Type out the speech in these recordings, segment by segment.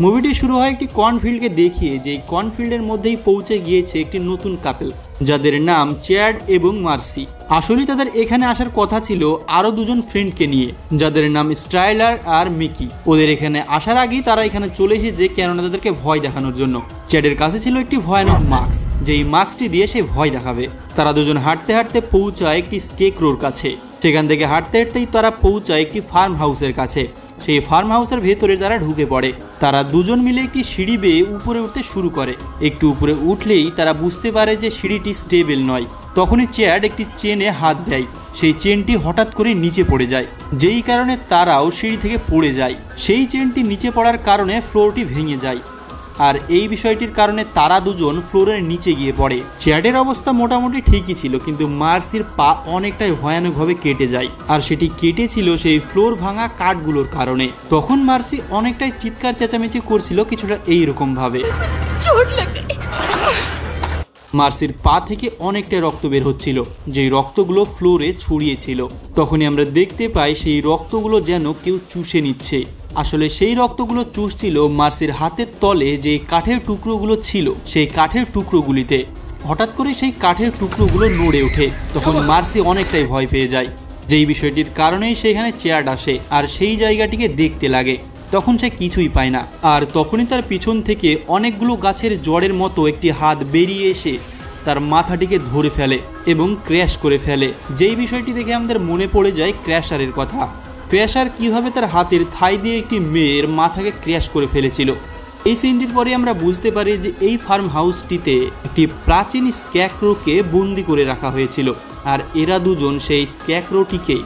মুভিটি শুরু হয় একটি কর্নফিল্ডকে দেখিয়ে, যে কর্নফিল্ডের মধ্যেই পৌঁছে গিয়েছে একটি নতুন কাপল, যাদের নাম চ্যাড এবং মার্সি। আসলে তাদের এখানে আসার কথা ছিল আরো দুজন ফ্রেন্ডকে নিয়ে, যাদের নাম স্টাইলার আর মিকি। ওদের এখানে আসার আগেই তারা এখানে চলে এসেছে কেননা তাদেরকে ভয় দেখানোর জন্য। চ্যাডের কাছে ছিল একটি ভয়ানক মাস্ক, যেই মাস্কটি দিয়ে সে ভয় দেখাবে। তারা দুজন হাঁটতে হাঁটতে পৌঁছায় একটি স্কেকরোর কাছে। সেখান থেকে হাঁটতে হাঁটতেই তারা পৌঁছায় একটি ফার্ম হাউসের কাছে। সেই ফার্ম হাউসের ভেতরে তারা ঢুকে পড়ে। তারা দুজন মিলে একটি সিঁড়ি বেয়ে উপরে উঠতে শুরু করে। একটু উপরে উঠলেই তারা বুঝতে পারে যে সিঁড়িটি স্টেবল নয়। তখনই চ্যাড একটি চেনে হাত দেয়, সেই চেনটি হঠাৎ করে নিচে পড়ে যায়, যেই কারণে তারাও সিঁড়ি থেকে পড়ে যায়। সেই চেনটি নিচে পড়ার কারণে ফ্লোরটি ভেঙে যায়, আর এই বিষয়টির কারণে তারা দুজন ফ্লোরের নিচে গিয়ে পড়ে। চ্যাডের অবস্থা মোটামুটি ঠিকই ছিল, কিন্তু মার্সির পা অনেকটাই ভয়ানকভাবে কেটে যায়, আর সেটি কেটেছিল সেই ফ্লোর ভাঙা কাঠগুলোর কারণে। তখন মার্সি অনেকটাই চিৎকার চেঁচামেচি করছিল, কিছুটা এইরকম ভাবে। মার্সির পা থেকে অনেকটা রক্ত বের হচ্ছিল, যেই রক্তগুলো ফ্লোরে ছড়িয়েছিল। তখনই আমরা দেখতে পাই সেই রক্তগুলো যেন কেউ চুষে নিচ্ছে। আসলে সেই রক্তগুলো চুষছিল মার্সির হাতের তলে যে কাঠের টুকরোগুলো ছিল, সেই কাঠের টুকরোগুলিতে। হঠাৎ করে সেই কাঠের টুকরোগুলো নড়ে ওঠে। তখন মার্সি অনেকটাই ভয় পেয়ে যায়, যেই বিষয়টির কারণেই সেখানে চ্যাড আসে আর সেই জায়গাটিকে দেখতে লাগে। তখন সে কিছুই পায় না, আর তখনই তার পিছন থেকে অনেকগুলো গাছের জড়ের মতো একটি হাত বেরিয়ে এসে তার মাথাটিকে ধরে ফেলে এবং ক্র্যাশ করে ফেলে। যেই বিষয়টি দেখে আমাদের মনে পড়ে যায় ক্র্যাশারের কথা। ক্র্যাশার কিভাবে তার হাতের থাই দিয়ে একটি মেয়ের মাথাকে ক্র্যাশ করে ফেলেছিল। এই সিনটির পরে আমরা বুঝতে পারি যে এই ফার্ম হাউসটিতে একটি প্রাচীন স্ক্যাকরোকে বন্দি করে রাখা হয়েছিল, আর এরা দুজন সেই স্ক্যাকরোটিকে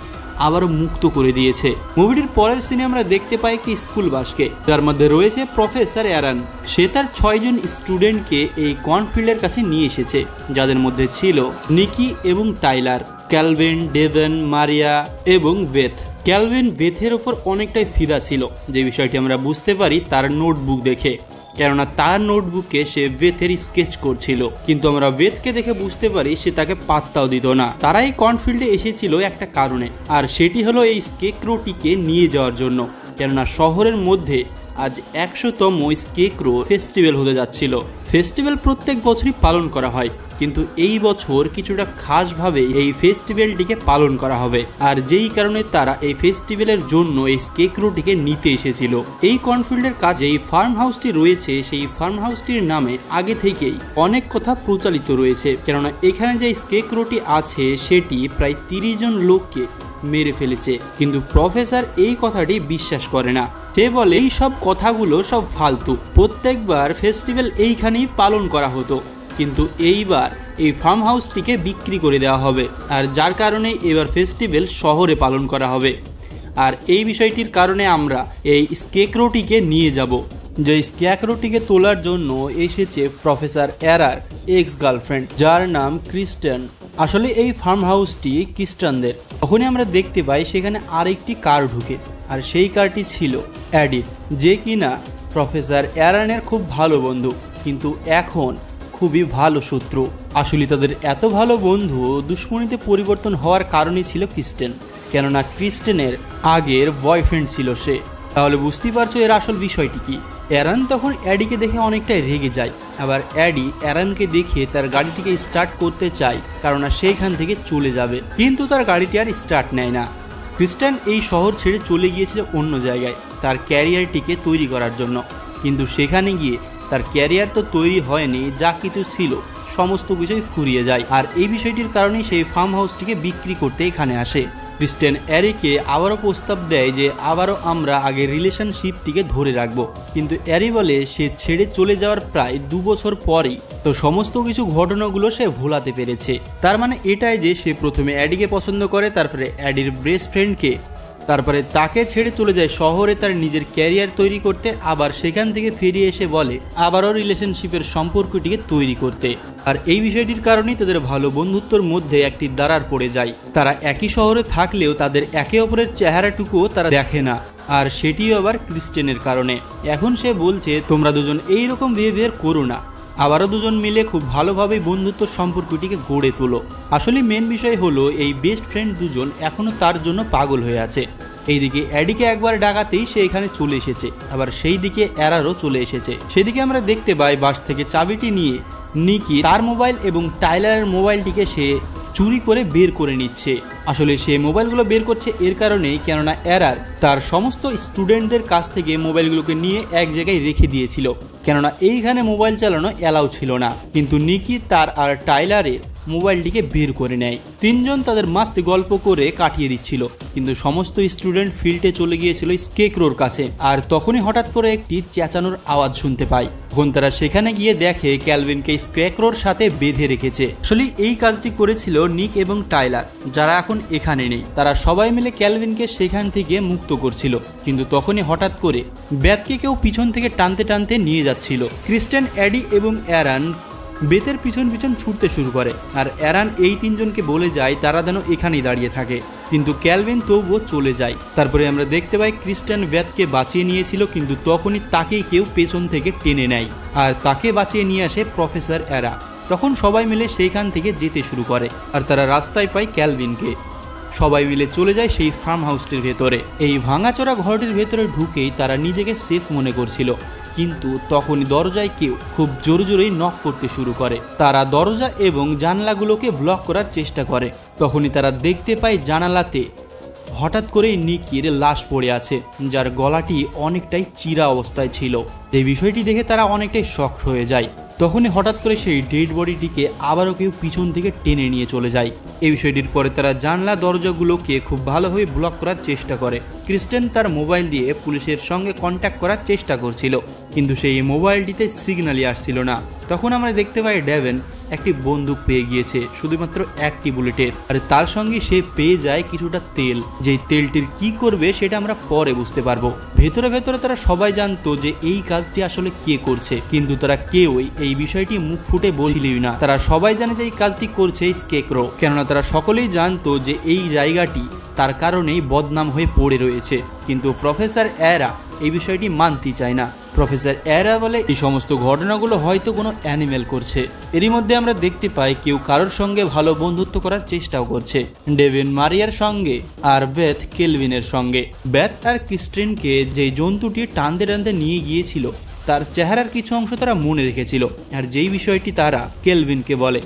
আবারও মুক্ত করে দিয়েছে। মুভিটির পরের সিনে আমরা দেখতে পাই একটি স্কুল বাসকে, যার মধ্যে রয়েছে প্রফেসর অ্যারন। সে তার 6 জন স্টুডেন্টকে এই কর্নফিল্ডের কাছে নিয়ে এসেছে, যাদের মধ্যে ছিল নিকি এবং টাইলার, ক্যালভিন, ডেভন, মারিয়া এবং বেথ। ক্যালভিন বেথের ওপর অনেকটাই ফিদা ছিল, যে বিষয়টি আমরা বুঝতে পারি তার নোটবুক দেখে, কেননা তার নোটবুকে সে বেথের স্কেচ করছিল। কিন্তু আমরা বেথকে দেখে বুঝতে পারি সে তাকে পাত্তাও দিত না। তারা এই কর্নফিল্ডে এসেছিল একটা কারণে, আর সেটি হলো এই স্কেকরোটিকে নিয়ে যাওয়ার জন্য, কেননা শহরের মধ্যে আজ 100তম স্কেকরো ফেস্টিভ্যাল হতে যাচ্ছিল। ফেস্টিভ্যাল প্রত্যেক বছরই পালন করা হয়, কিন্তু এই বছর কিছুটা খাসভাবে এই ফেস্টিভ্যালটিকে পালন করা হবে, আর যেই কারণে তারা এই ফেস্টিভ্যালের জন্য এই স্কেকরোটিকে নিতে এসেছিল। এই কর্নফিল্ডের কাছে এই ফার্ম হাউসটি রয়েছে, সেই ফার্ম হাউসটির নামে আগে থেকেই অনেক কথা প্রচলিত রয়েছে, কেননা এখানে যে স্কেকরোটি আছে সেটি প্রায় 30 জন লোককে মেরে ফেলেছে। কিন্তু প্রফেসর এই কথাটি বিশ্বাস করে না। সে বলে এই সব কথাগুলো সব ফালতু, প্রত্যেকবার ফেস্টিভ্যাল এইখানেই পালন করা হতো, কিন্তু এইবার এই ফার্ম হাউসটিকে বিক্রি করে দেওয়া হবে, আর যার কারণে এবার ফেস্টিভ্যাল শহরে পালন করা হবে। আর এই বিষয়টির কারণে আমরা এই স্কেকরোটিকে নিয়ে যাব। যে স্ক্যাকরোটিকে তোলার জন্য এসেছে প্রফেসর অ্যারার এক্স গার্লফ্রেন্ড, যার নাম ক্রিস্টেন। আসলে এই ফার্ম হাউসটি খ্রিস্টানদের। তখনই আমরা দেখতে পাই সেখানে আরেকটি কার ঢুকে, আর সেই কারটি ছিল অ্যাডি, যে কিনা প্রফেসর অ্যারানের খুব ভালো বন্ধু, কিন্তু এখন খুবই ভালো শত্রু। আসলে তাদের এত ভালো বন্ধু দুশ্মনীতে পরিবর্তন হওয়ার কারণই ছিল ক্রিস্টেন, কেননা ক্রিস্টেনের আগের বয়ফ্রেন্ড ছিল সে। তাহলে বুঝতেই পারছো এর আসল বিষয়টি কি। অ্যারন তখন অ্যাডিকে দেখে অনেকটাই রেগে যায়, আবার অ্যাডি অ্যারনকে দেখে তার গাড়িটিকে স্টার্ট করতে চায়, কারণ সেইখান থেকে চলে যাবে, কিন্তু তার গাড়িটি আর স্টার্ট নেয় না। ক্রিস্টেন এই শহর ছেড়ে চলে গিয়েছিল অন্য জায়গায় তার ক্যারিয়ারটিকে তৈরি করার জন্য, কিন্তু সেখানে গিয়ে তার ক্যারিয়ার তো তৈরি হয়নি, যা কিছু ছিল সমস্ত কিছুই ফুরিয়ে যায়। আর এই বিষয়টির কারণেই সেই ফার্ম হাউসটিকে বিক্রি করতে এখানে আসে। ক্রিস্টেন অ্যারিকে আবারও প্রস্তাব দেয় যে আবারও আমরা আগের রিলেশনশিপটিকে ধরে রাখবো, কিন্তু অ্যারি বলে সে ছেড়ে চলে যাওয়ার প্রায় 2 বছর পরেই তো সমস্ত কিছু ঘটনাগুলো সে ভোলাতে পেরেছে। তার মানে এটাই যে সে প্রথমে অ্যাডিকে পছন্দ করে, তারপরে অ্যাডির বেস্ট ফ্রেন্ডকে, তারপরে তাকে ছেড়ে চলে যায় শহরে তার নিজের ক্যারিয়ার তৈরি করতে, আবার সেখান থেকে ফিরে এসে বলে আবারও রিলেশনশিপের সম্পর্কটিকে তৈরি করতে। আর এই বিষয়টির কারণেই তাদের ভালো বন্ধুত্বর মধ্যে একটি দরার পড়ে যায়। তারা একই শহরে থাকলেও তাদের একে অপরের চেহারাটুকুও তারা দেখে না, আর সেটিও আবার ক্রিস্টেনের কারণে। এখন সে বলছে তোমরা দুজন এইরকম বিহেভিয়ার করো না, আবারও দুজন মিলে খুব ভালোভাবে বন্ধুত্ব সম্পর্কটিকে গড়ে তোলো। আসলে মেন বিষয় হলো এই বেস্ট ফ্রেন্ড দুজন এখনো তার জন্য পাগল হয়ে আছে, এইদিকে অ্যাডিকে একবার ডাকাতেই সে এখানে চলে এসেছে, আবার সেই দিকে এরারও চলে এসেছে। সেদিকে আমরা দেখতে পাই বাস থেকে চাবিটি নিয়ে নিকি তার মোবাইল এবং টাইলারের মোবাইলটিকে সে চুরি করে বের করে নিচ্ছে। আসলে সে মোবাইলগুলো বের করছে এর কারণেই, কেননা এরার তার সমস্ত স্টুডেন্টদের কাছ থেকে মোবাইলগুলোকে নিয়ে এক জায়গায় রেখে দিয়েছিল, কেননা এইখানে মোবাইল চালানো অ্যালাউ ছিল না। কিন্তু নিকি তার আর টাইলারের মোবাইলটিকে বের করে নেয়। তিনজন তাদের মাস্ত গল্প করে কাটিয়ে দিচ্ছিল, কিন্তু সমস্ত স্টুডেন্ট ফিল্ডে চলে গিয়েছিল স্কেক্রোর কাছে। আর তখনই হঠাৎ করে একটি চেঁচানোর আওয়াজ শুনতে পায়। তখন তারা সেখানে গিয়ে দেখে ক্যালভিনকে স্কেক্রোর সাথে বেঁধে রেখেছে। আসলে এই কাজটি করেছিল নিক এবং টাইলার, যারা এখন এখানে নেই। তারা সবাই মিলে ক্যালভিনকে সেখান থেকে মুক্ত করছিল, কিন্তু তখনই হঠাৎ করে ব্যাথকে কেউ পিছন থেকে টানতে টানতে নিয়ে যাচ্ছিল। ক্রিস্টেন, অ্যাডি এবং অ্যারান বেতের পিছন পিছন ছুটতে শুরু করে, আর অ্যারান এই তিনজনকে বলে যায় তারা যেন এখানেই দাঁড়িয়ে থাকে, কিন্তু ক্যালভিন তবুও চলে যায়। তারপরে আমরা দেখতে পাই ক্রিস্টিয়ান ব্যাথকে বাঁচিয়ে নিয়েছিল, কিন্তু তখনই তাকেই কেউ পেছন থেকে টেনে নেয়, আর তাকে বাঁচিয়ে নিয়ে আসে প্রফেসর এরা। তখন সবাই মিলে সেইখান থেকে যেতে শুরু করে, আর তারা রাস্তায় পায় ক্যালভিনকে। সবাই মিলে চলে যায় সেই ফার্ম হাউসটির ভেতরে। এই ভাঙাচোরা ঘরটির ভেতরে ঢুকেই তারা নিজেকে সেফ মনে করছিল, কিন্তু তখনই দরজায় কেউ খুব জোরে জোরেই নক করতে শুরু করে। তারা দরজা এবং জানালাগুলোকে ব্লক করার চেষ্টা করে। তখনই তারা দেখতে পায় জানালাতে হঠাৎ করেই নিকির লাশ পড়ে আছে, যার গলাটি অনেকটাই চিরা অবস্থায় ছিল। এই বিষয়টি দেখে তারা অনেকটাই শকড হয়ে যায়। তখনই হঠাৎ করে সেই ডেড বডিটিকে আবারও কেউ পিছন থেকে টেনে নিয়ে চলে যায়। এই বিষয়টির পরে তারা জানলা দরজাগুলোকে খুব ভালোভাবে ব্লক করার চেষ্টা করে। ক্রিস্টেন তার মোবাইল দিয়ে পুলিশের সঙ্গে কন্ট্যাক্ট করার চেষ্টা করছিল, কিন্তু সেই মোবাইলটিতে সিগন্যালই আসছিল না। তখন আমরা দেখতে পাই ডেভেন একটি বন্দুক পেয়ে গিয়েছে, শুধুমাত্র একটি বুলেটের, আর তার সঙ্গে সে পেয়ে যায় কিছুটা তেল। যেই তেলটির কি করবে সেটা আমরা পরে বুঝতে পারবো। ভেতরে ভেতরে তারা সবাই জানতো যে এই কাজটি আসলে কে করছে, কিন্তু তারা কেউই এই বিষয়টি মুখ ফুটে বলছিলই না। তারা সবাই জানে যে এই কাজটি করছে স্কেক্রো, কেননা তারা সকলেই জানতো যে এই জায়গাটি তার কারণেই বদনাম হয়ে পড়ে রয়েছে। কিন্তু প্রফেসর এরা এই বিষয়টি মানতে চায় না। প্রফেসর এরা বলে এই সমস্ত ঘটনাগুলো হয়তো কোনো অ্যানিমেল করছে। এরই মধ্যে আমরা দেখতে পাই কেউ কারোর সঙ্গে ভালো বন্ধুত্ব করার চেষ্টাও করছে, ডেভিন মারিয়ার সঙ্গে আর বেথ কেলভিনের সঙ্গে। বেথ আর ক্রিস্টিনকে যে জন্তুটি টানতে টানতে নিয়ে গিয়েছিল তার চেহারার কিছু অংশ তারা মনে রেখেছিল, আর যেই বিষয়টি তারা কেলভিনকে বলে।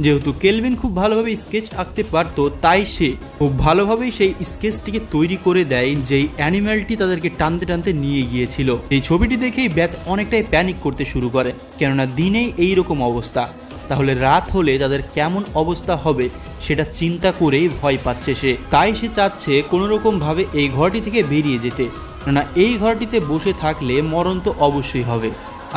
যেহেতু কেলভিন খুব ভালোভাবে স্কেচ আঁকতে পারতো, তাই সে খুব ভালোভাবেই সেই স্কেচটিকে তৈরি করে দেয় যেই অ্যানিম্যালটি তাদেরকে টানতে টানতে নিয়ে গিয়েছিল। এই ছবিটি দেখেই ব্যাথ অনেকটাই প্যানিক করতে শুরু করে, কেননা দিনেই এই রকম অবস্থা, তাহলে রাত হলে তাদের কেমন অবস্থা হবে সেটা চিন্তা করেই ভয় পাচ্ছে সে। তাই সে চাচ্ছে কোনোরকমভাবে এই ঘরটি থেকে বেরিয়ে যেতে, কেননা এই ঘরটিতে বসে থাকলে মরণ তো অবশ্যই হবে,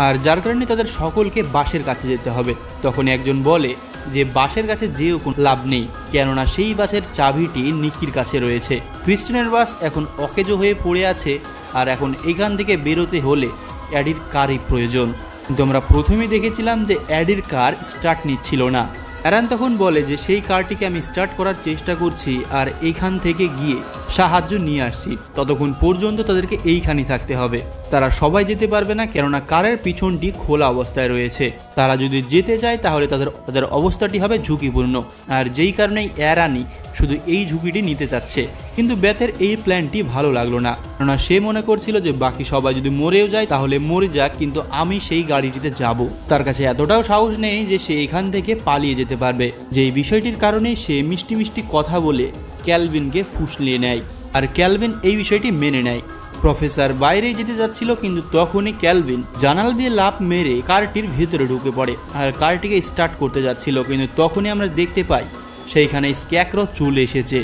আর যার কারণে তাদের সকলকে বাসের কাছে যেতে হবে। তখন একজন বলে যে বাসের কাছে যেও কোনো লাভ নেই, কেননা সেই বাসের চাবিটি নিকির কাছে রয়েছে। ক্রিস্টিনের বাস এখন অকেজো হয়ে পড়ে আছে, আর এখন এখান থেকে বেরোতে হলে অ্যাডির কারই প্রয়োজন। কিন্তু আমরা প্রথমেই দেখেছিলাম যে অ্যাডির কার স্টার্ট নিচ্ছিল না। অ্যারান তখন বলে যে সেই কারটিকে আমি স্টার্ট করার চেষ্টা করছি আর এইখান থেকে গিয়ে সাহায্য নিয়ে আসছি, ততক্ষণ পর্যন্ত তাদেরকে এইখানেই থাকতে হবে। তারা সবাই যেতে পারবে না, কেননা কারের পিছনটি খোলা অবস্থায় রয়েছে। তারা যদি যেতে যায় তাহলে তাদের অবস্থাটি হবে ঝুঁকিপূর্ণ, আর যেই কারণেই অ্যারানি শুধু এই ঝুঁকিটি নিতে চাচ্ছে। কিন্তু বেথের এই প্ল্যানটি ভালো লাগলো না, কেননা সে মনে করছিল যে বাকি সবাই যদি মরেও যায় তাহলে মরে যাক, কিন্তু আমি সেই গাড়িটিতে যাব। তার কাছে এতটাও সাহস নেই যে সে এখান থেকে পালিয়ে যেতে পারবে। যেই বিষয়টির কারণে সে মিষ্টি মিষ্টি কথা বলে ক্যালভিনকে ফুসলিয়ে নেয়, আর ক্যালভিন এই বিষয়টি মেনে নেয়। প্রফেসর বাইরে যেতে যাচ্ছিল, কিন্তু তখনই ক্যালভিন জানালা দিয়ে লাফ মেরে কারটির ভেতরে ঢুকে পড়ে আর কারটিকে স্টার্ট করতে যাচ্ছিল, কিন্তু তখনই আমরা দেখতে পাই সেইখানে স্ক্যাক্রো চলে এসেছে।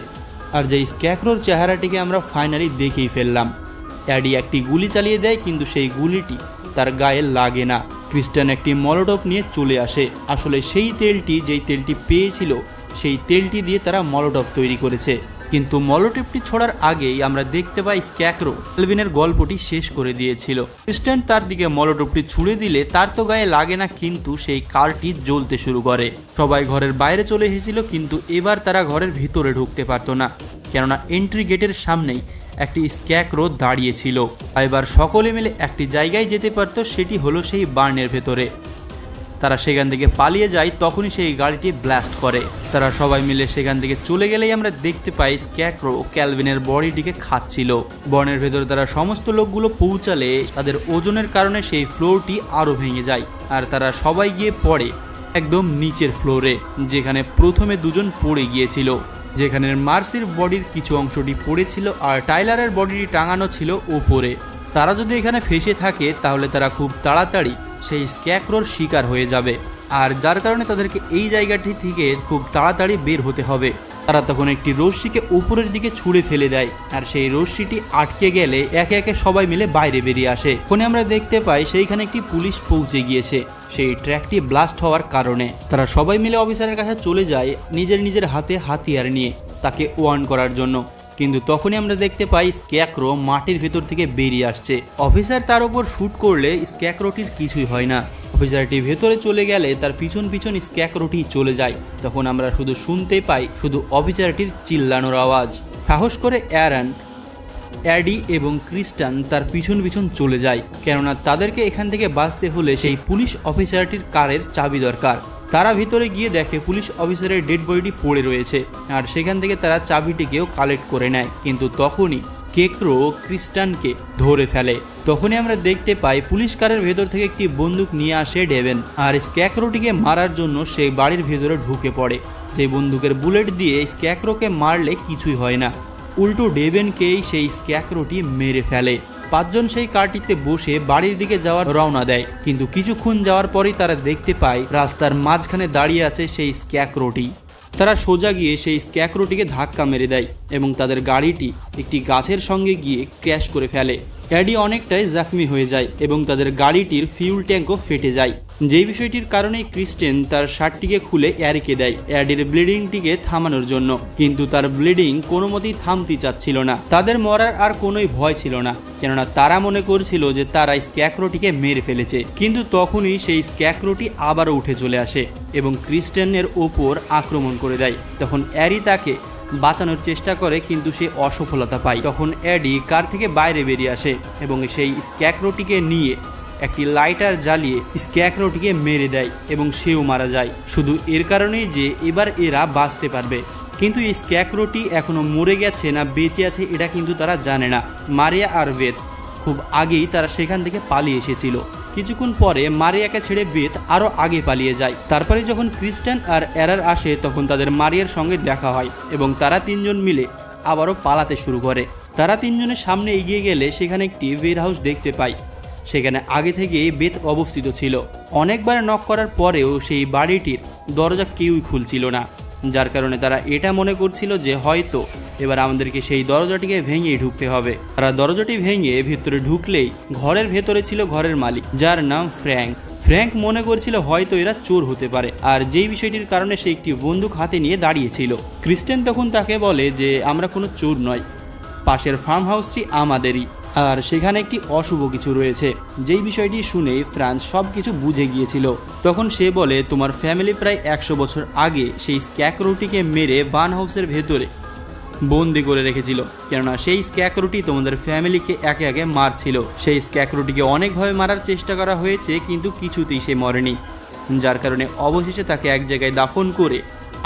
আর যেই স্ক্যাক্রোর চেহারাটিকে আমরা ফাইনালি দেখেই ফেললাম। অ্যাডি একটি গুলি চালিয়ে দেয়, কিন্তু সেই গুলিটি তার গায়ে লাগে না। ক্রিস্টিয়ান একটি মলোটভ নিয়ে চলে আসে। আসলে সেই তেলটি যেই তেলটি পেয়েছিল সেই তেলটি দিয়ে তারা মলোটভ তৈরি করেছে, কিন্তু মলোটভটি ছোড়ার আগেই আমরা দেখতে পাই স্ক্যাক্রো ক্যালভিনের গল্পটি শেষ করে দিয়েছিল। ক্রিস্টিয়ান তার দিকে মলোটভটি ছুঁড়ে দিলে তার তো গায়ে লাগে না, কিন্তু সেই কারটি জ্বলতে শুরু করে। সবাই ঘরের বাইরে চলে এসেছিল, কিন্তু এবার তারা ঘরের ভিতরে ঢুকতে পারতো না, কেননা এন্ট্রি গেটের সামনেই একটি স্ক্যাক্রো দাঁড়িয়েছিল। এবার সকলে মিলে একটি জায়গায় যেতে পারতো, সেটি হলো সেই বার্নের ভেতরে। তারা সেখান থেকে পালিয়ে যায়, তখনই সেই গাড়িটি ব্লাস্ট করে। তারা সবাই মিলে সেখান থেকে চলে গেলেই আমরা দেখতে পাই স্ক্যাক্রো ক্যালভিনের বডিটিকে খাচ্ছিল। বনের ভেতরে তারা সমস্ত লোকগুলো পৌঁছালে তাদের ওজনের কারণে সেই ফ্লোরটি আরও ভেঙে যায়, আর তারা সবাই গিয়ে পড়ে একদম নিচের ফ্লোরে, যেখানে প্রথমে দুজন পড়ে গিয়েছিল, যেখানে মার্সির বডির কিছু অংশটি পড়েছিল আর টাইলারের বডিটি টাঙানো ছিল ওপরে। তারা যদি এখানে ফেসে থাকে তাহলে তারা খুব তাড়াতাড়ি সেই স্ক্যাক্রোর শিকার হয়ে যাবে, আর যার কারণে তাদেরকে এই জায়গাটি থেকে খুব তাড়াতাড়ি বের হতে হবে। তারা তখন একটি রশ্মিকে উপরের দিকে ছুঁড়ে ফেলে দেয়, আর সেই রশ্মিটি আটকে গেলে একে একে সবাই মিলে বাইরে বেরিয়ে আসে। ফোনে আমরা দেখতে পাই সেইখানে একটি পুলিশ পৌঁছে গিয়েছে সেই ট্র্যাকটি ব্লাস্ট হওয়ার কারণে। তারা সবাই মিলে অফিসারের কাছে চলে যায় নিজের নিজের হাতে হাতিয়ার নিয়ে তাকে ওয়ার্ন করার জন্য, কিন্তু তখনই আমরা দেখতে পাই স্ক্যাক্রো মাটির ভেতর থেকে বেরিয়ে আসছে। অফিসার তার উপর শ্যুট করলে স্ক্যাক্রোটির কিছুই হয় না। অফিসারটি ভেতরে চলে গেলে তার পিছন পিছন স্ক্যাক্রোটি চলে যায়। তখন আমরা শুধু শুনতে পাই শুধু অফিসারটির চিল্লানোর আওয়াজ। সাহস করে অ্যারন, অ্যাডি এবং ক্রিস্টান তার পিছন পিছন চলে যায়, কেননা তাদেরকে এখান থেকে বাঁচতে হলে সেই পুলিশ অফিসারটির কারের চাবি দরকার। তারা ভিতরে গিয়ে দেখে পুলিশ অফিসারের ডেড বডিটি পড়ে রয়েছে, আর সেখান থেকে তারা চাবিটিকেও কালেক্ট করে নেয়। কিন্তু তখনই কেক্রো ক্রিস্টানকে ধরে ফেলে। তখনই আমরা দেখতে পাই পুলিশ কারের ভেতর থেকে একটি বন্দুক নিয়ে আসে ডেভেন, আর স্ক্যাক্রোটিকে মারার জন্য সেই বাড়ির ভেতরে ঢুকে পড়ে। সেই বন্দুকের বুলেট দিয়ে স্ক্যাক্রোকে মারলে কিছুই হয় না, উল্টো ডেভেনকেই সেই স্ক্যাক্রোটি মেরে ফেলে। পাঁচজন সেই কারটিতে বসে বাড়ির দিকে যাওয়ার রওনা দেয়, কিন্তু কিছুক্ষণ যাওয়ার পরেই তারা দেখতে পায় রাস্তার মাঝখানে দাঁড়িয়ে আছে সেই স্ক্যাক্রোটি। তারা সোজা গিয়ে সেই স্ক্যাক্রোটিকে ধাক্কা মেরে দেয় এবং তাদের গাড়িটি একটি গাছের সঙ্গে গিয়ে ক্র্যাশ করে ফেলে। অ্যাডি অনেকটাই জখমি হয়ে যায় এবং তাদের গাড়িটির ফিউল ট্যাঙ্কও ফেটে যায়। যেই বিষয়টির কারণে ক্রিস্টেন তার শার্টটিকে খুলে অ্যারিকে দেয় অ্যাডির ব্লিডিংটিকে থামানোর জন্য, কিন্তু তার ব্লিডিং কোনো মতেই থামতে চাচ্ছিল না। তাদের মরার আর কোনোই ভয় ছিল না, কেননা তারা মনে করছিল যে তারা স্ক্যাক্রোটিকে মেরে ফেলেছে। কিন্তু তখনই সেই স্ক্যাক্রোটি আবারও উঠে চলে আসে এবং ক্রিস্টেনের ওপর আক্রমণ করে দেয়। তখন অ্যারি তাকে বাঁচানোর চেষ্টা করে, কিন্তু সে অসফলতা পায়। তখন অ্যাডি কার থেকে বাইরে বেরিয়ে আসে এবং সেই স্ক্যাক্রোটিকে নিয়ে একটি লাইটার জ্বালিয়ে স্ক্যাক্রোটিকে মেরে দেয় এবং সেও মারা যায়, শুধু এর কারণেই যে এবার এরা বাঁচতে পারবে। কিন্তু এই স্ক্যাক্রোটি এখনো মরে গেছে না বেঁচে আছে এটা কিন্তু তারা জানে না। মারিয়া আর বেথ খুব আগেই তারা সেখান থেকে পালিয়ে এসেছিল। কিছুক্ষণ পরে মারিয়াকে ছেড়ে বেথ আরও আগে পালিয়ে যায়। তারপরে যখন ক্রিস্টান আর অ্যারার আসে তখন তাদের মারিয়ার সঙ্গে দেখা হয় এবং তারা তিনজন মিলে আবারও পালাতে শুরু করে। তারা তিনজনের সামনে এগিয়ে গেলে সেখানে একটি ওয়্যার হাউস দেখতে পায়। সেখানে আগে থেকে বেথ অবস্থিত ছিল। অনেকবার নক করার পরেও সেই বাড়িটির দরজা কেউই খুলছিল না, যার কারণে তারা এটা মনে করছিল যে হয়তো এবার আমাদেরকে সেই দরজাটিকে ভেঙে ঢুকতে হবে। তারা দরজাটি ভেঙে ভেতরে ঢুকলেই ঘরের ভেতরে ছিল ঘরের মালিক, যার নাম ফ্র্যাঙ্ক মনে করছিল হয়তো এরা চোর হতে পারে, আর যেই বিষয়টির কারণে সে একটি বন্দুক হাতে নিয়ে দাঁড়িয়েছিল। ক্রিস্টেন তখন তাকে বলে যে আমরা কোনো চোর নয়, পাশের ফার্ম হাউসটি আমাদেরই, আর সেখানে একটি অশুভ কিছু রয়েছে। যেই বিষয়টি শুনে ফ্রান্স সব কিছু বুঝে গিয়েছিল। তখন সে বলে তোমার ফ্যামিলি প্রায় 100 বছর আগে সেই স্ক্যাক্রোটিকে মেরে বার্ন হাউসের ভেতরে বন্দি করে রেখেছিল, কেননা সেই স্ক্যাক্রোটি তোমাদের ফ্যামিলিকে একে একে মারছিল। সেই স্ক্যাক্রোটিকে অনেকভাবে মারার চেষ্টা করা হয়েছে কিন্তু কিছুতেই সে মরেনি, যার কারণে অবশেষে তাকে এক জায়গায় দাফন করে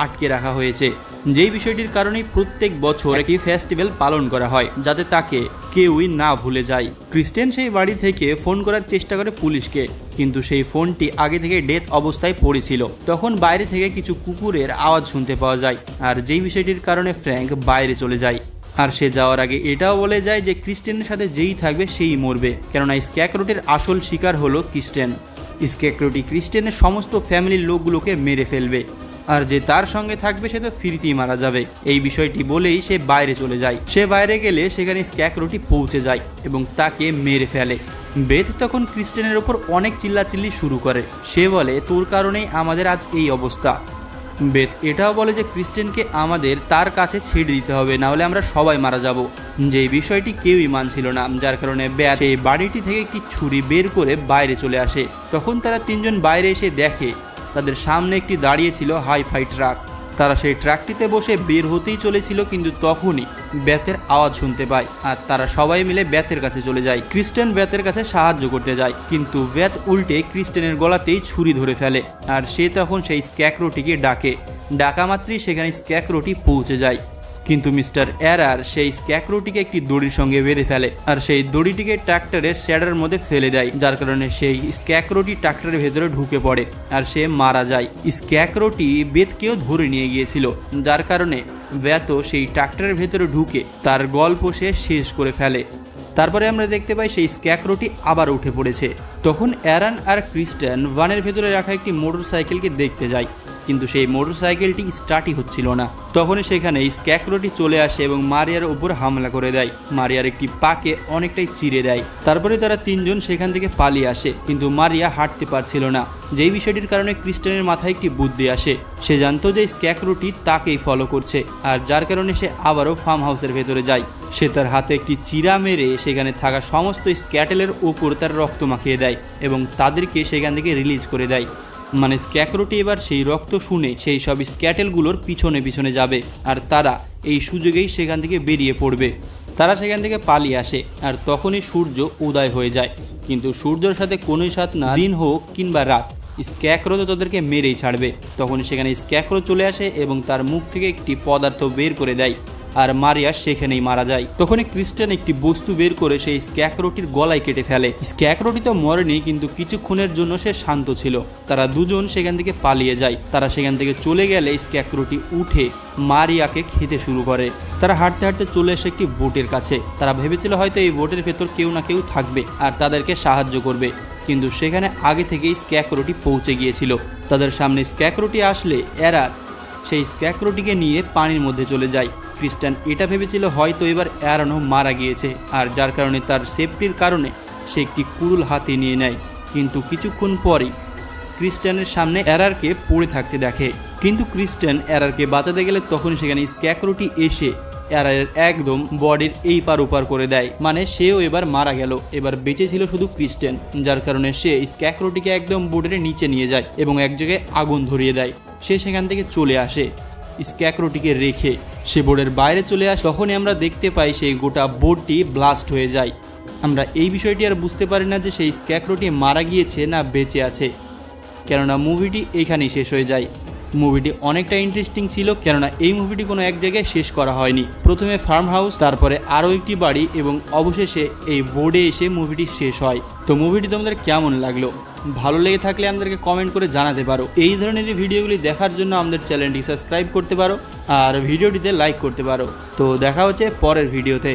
আটকে রাখা হয়েছে। যেই বিষয়টির কারণে প্রত্যেক বছর একটি ফেস্টিভ্যাল পালন করা হয় যাতে তাকে কেউই না ভুলে যায়। ক্রিস্টেন সেই বাড়ি থেকে ফোন করার চেষ্টা করে পুলিশকে, কিন্তু সেই ফোনটি আগে থেকে ডেথ অবস্থায় পড়েছিল। তখন বাইরে থেকে কিছু কুকুরের আওয়াজ শুনতে পাওয়া যায়, আর যেই বিষয়টির কারণে ফ্র্যাঙ্ক বাইরে চলে যায়। আর সে যাওয়ার আগে এটাও বলে যায় যে ক্রিস্টেনের সাথে যেই থাকবে সেই মরবে, কেননা স্ক্যাক্রোটির আসল শিকার হলো ক্রিস্টেন। স্ক্যাক্রোটি ক্রিস্টেনের সমস্ত ফ্যামিলির লোকগুলোকে মেরে ফেলবে, আর যে তার সঙ্গে থাকবে সে তো ফ্রিতেই মারা যাবে। এই বিষয়টি বলেই সে বাইরে চলে যায়। সে বাইরে গেলে সেখানে স্ক্যাক্রোটি পৌঁছে যায় এবং তাকে মেরে ফেলে। বেথ তখন ক্রিস্টেনের ওপর অনেক চিল্লাচিল্লি শুরু করে। সে বলে তোর কারণেই আমাদের আজ এই অবস্থা। বেথ এটাও বলে যে ক্রিস্টেনকে আমাদের তার কাছে ছেড়ে দিতে হবে, না হলে আমরা সবাই মারা যাব। যেই বিষয়টি কেউই মানছিল না, যার কারণে বেথ সেই বাড়িটি থেকে একটি ছুরি বের করে বাইরে চলে আসে। তখন তারা তিনজন বাইরে এসে দেখে তাদের সামনে একটি দাঁড়িয়ে ছিল হাই ফাই ট্রাক। তারা সেই ট্রাকটিতে বসে বের হতেই চলেছিল, কিন্তু তখনই ব্যাথের আওয়াজ শুনতে পায় আর তারা সবাই মিলে ব্যাথের কাছে চলে যায়। ক্রিস্টেন ব্যাথের কাছে সাহায্য করতে যায়, কিন্তু ব্যাথ উল্টে ক্রিস্টেনের গলাতেই ছুরি ধরে ফেলে আর সে তখন সেই স্ক্যাকরোটিকে ডাকা মাত্রই সেখানে স্ক্যাকরোটি পৌঁছে যায়। কিন্তু মিস্টার এরার সেই স্ক্যাকরোটিকে একটি দড়ির সঙ্গে বেঁধে ফেলে আর সেই দড়িটিকে ট্রাক্টরের শ্যাডার মধ্যে ফেলে দেয়, যার কারণে সেই স্ক্যাকরোটি ট্রাক্টরের ভেতরে ঢুকে পড়ে আর সে মারা যায়। স্ক্যাকরোটি বেথকেও ধরে নিয়ে গিয়েছিল, যার কারণে ব্যাথও সেই ট্রাক্টরের ভেতরে ঢুকে তার গল্প সে শেষ করে ফেলে। তারপরে আমরা দেখতে পাই সেই স্ক্যাকরোটি আবার উঠে পড়েছে। তখন অ্যারান আর ক্রিস্টেন ভানের ভেতরে রাখা একটি মোটরসাইকেলকে দেখতে যায়, কিন্তু সেই মোটরসাইকেলটি স্টার্টই হচ্ছিল না। তখনই সেখানে স্ক্যাকরোটি চলে আসে এবং মারিয়ার উপর হামলা করে দেয়। মারিয়ার একটি পাকে অনেকটাই চিরে দেয়। তারপরে তারা তিনজন সেখান থেকে পালিয়ে আসে, কিন্তু মারিয়া হাঁটতে পারছিল না। যেই বিষয়টির কারণে ক্রিস্টেনের মাথায় একটি বুদ্ধি আসে। সে জানতো যে স্ক্যাকরোটি তাকেই ফলো করছে, আর যার কারণে সে আবারও ফার্ম হাউসের ভেতরে যায়। সে তার হাতে একটি চিরা মেরে সেখানে থাকা সমস্ত স্ক্যাটেলের ওপর তার রক্ত মাখিয়ে দেয় এবং তাদেরকে সেখান থেকে রিলিজ করে দেয়। মানে স্ক্যাকরোটি এবার সেই রক্ত শুনে সেই সব স্ক্যাটেলগুলোর পিছনে পিছনে যাবে আর তারা এই সুযোগেই সেখান থেকে বেরিয়ে পড়বে। তারা সেখান থেকে পালিয়ে আসে আর তখনই সূর্য উদয় হয়ে যায়। কিন্তু সূর্যের সাথে কোনোই সাথ না, দিন হোক কিংবা রাত, স্ক্যাকরো তো তাদেরকে মেরেই ছাড়বে। তখন সেখানে স্ক্যাকরো চলে আসে এবং তার মুখ থেকে একটি পদার্থ বের করে দেয় আর মারিয়া সেখানেই মারা যায়। তখনই ক্রিস্টেন একটি বস্তু বের করে সেই স্ক্যাকরোটির গলায় কেটে ফেলে। স্ক্যাকরোটি তো মরেনি, কিন্তু কিছুক্ষণের জন্য সে শান্ত ছিল। তারা দুজন সেখান থেকে পালিয়ে যায়। তারা সেখান থেকে চলে গেলে স্ক্যাকরোটি উঠে মারিয়াকে খেতে শুরু করে। তারা হাঁটতে হাঁটতে চলে এসে একটি বোটের কাছে। তারা ভেবেছিল হয়তো এই বোটের ভেতর কেউ না কেউ থাকবে আর তাদেরকে সাহায্য করবে, কিন্তু সেখানে আগে থেকেই স্ক্যাকরোটি পৌঁছে গিয়েছিল। তাদের সামনে স্ক্যাকরোটি আসলে এরার সেই স্ক্যাকরোটিকে নিয়ে পানির মধ্যে চলে যায়। ক্রিস্টেন এটা ভেবেছিল হয়তো এবার অ্যারনও মারা গিয়েছে, আর যার কারণে তার সেফটির কারণে সে একটি কুড়ুল হাতে নিয়ে নেয়। কিন্তু কিছুক্ষণ পরেই ক্রিস্টেনের সামনে এরারকে পড়ে থাকতে দেখে। কিন্তু ক্রিস্টেন এরারকে বাঁচাতে গেলে তখন সেখানে স্ক্যাকরোটি এসে এরারের একদম বডির এই পার ওপার করে দেয়। মানে সেও এবার মারা গেল। এবার বেঁচে ছিল শুধু ক্রিস্টেন, যার কারণে সে স্ক্যাকরোটিকে একদম বোটের নিচে নিয়ে যায় এবং এক জায়গায় আগুন ধরিয়ে দেয়। সে সেখান থেকে চলে আসে স্ক্যাকরোটিকে রেখে। সে বোর্ডের বাইরে চলে আসে। তখনই আমরা দেখতে পাই সেই গোটা বোর্ডটি ব্লাস্ট হয়ে যায়। আমরা এই বিষয়টি আর বুঝতে পারি না যে সেই স্ক্যাকরোটি মারা গিয়েছে না বেঁচে আছে, কেননা মুভিটি এখানেই শেষ হয়ে যায়। মুভিটি অনেকটা ইন্টারেস্টিং ছিল, কেননা এই মুভিটি কোনো এক জায়গায় শেষ করা হয়নি। প্রথমে ফার্ম হাউস, তারপরে আরও একটি বাড়ি এবং অবশেষে এই বোর্ডে এসে মুভিটি শেষ হয়। তো মুভিটি তোমাদের কেমন লাগলো? ভালো লেগে থাকলে আমাদেরকে কমেন্ট করে জানাতে পারো। এই ধরনের ভিডিওগুলি দেখার জন্য আমাদের চ্যানেলটি সাবস্ক্রাইব করতে পারো আর ভিডিওটিতে লাইক করতে পারো। তো দেখা হচ্ছে পরের ভিডিওতে।